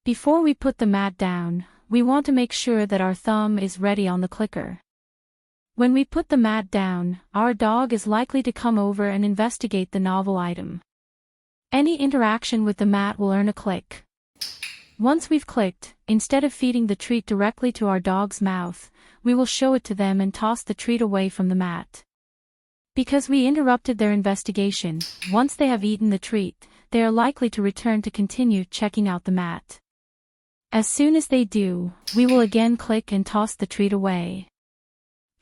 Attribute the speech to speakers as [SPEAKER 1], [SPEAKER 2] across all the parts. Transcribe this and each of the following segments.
[SPEAKER 1] Before we put the mat down, we want to make sure that our thumb is ready on the clicker. When we put the mat down, our dog is likely to come over and investigate the novel item. Any interaction with the mat will earn a click. Once we've clicked, instead of feeding the treat directly to our dog's mouth, we will show it to them and toss the treat away from the mat. Because we interrupted their investigation, once they have eaten the treat, they are likely to return to continue checking out the mat. As soon as they do, we will again click and toss the treat away.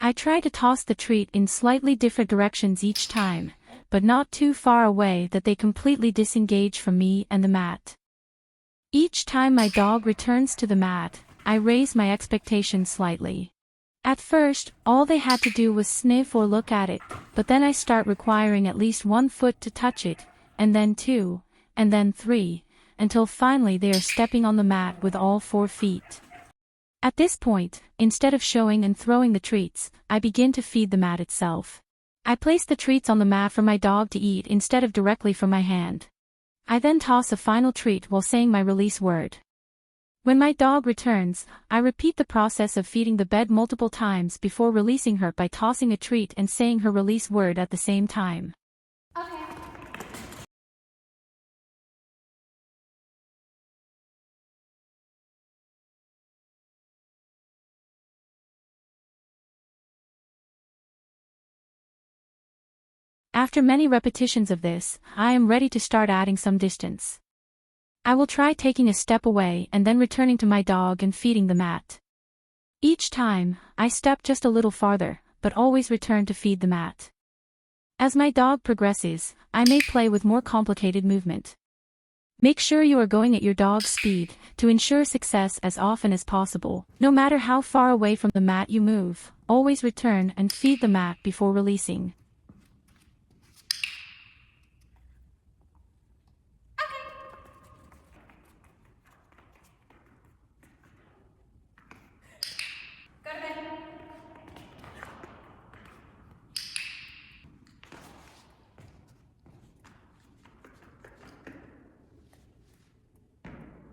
[SPEAKER 1] I try to toss the treat in slightly different directions each time, but not too far away that they completely disengage from me and the mat. Each time my dog returns to the mat, I raise my expectations slightly. At first, all they had to do was sniff or look at it, but then I start requiring at least 1 foot to touch it, and then 2, and then 3, until finally they are stepping on the mat with all 4 feet. At this point, instead of showing and throwing the treats, I begin to feed the mat itself. I place the treats on the mat for my dog to eat instead of directly from my hand. I then toss a final treat while saying my release word. When my dog returns, I repeat the process of feeding the bed multiple times before releasing her by tossing a treat and saying her release word at the same time.
[SPEAKER 2] Okay.
[SPEAKER 1] After many repetitions of this, I am ready to start adding some distance. I will try taking a step away and then returning to my dog and feeding the mat. Each time, I step just a little farther, but always return to feed the mat. As my dog progresses, I may play with more complicated movement. Make sure you are going at your dog's speed, to ensure success as often as possible. No matter how far away from the mat you move, always return and feed the mat before releasing.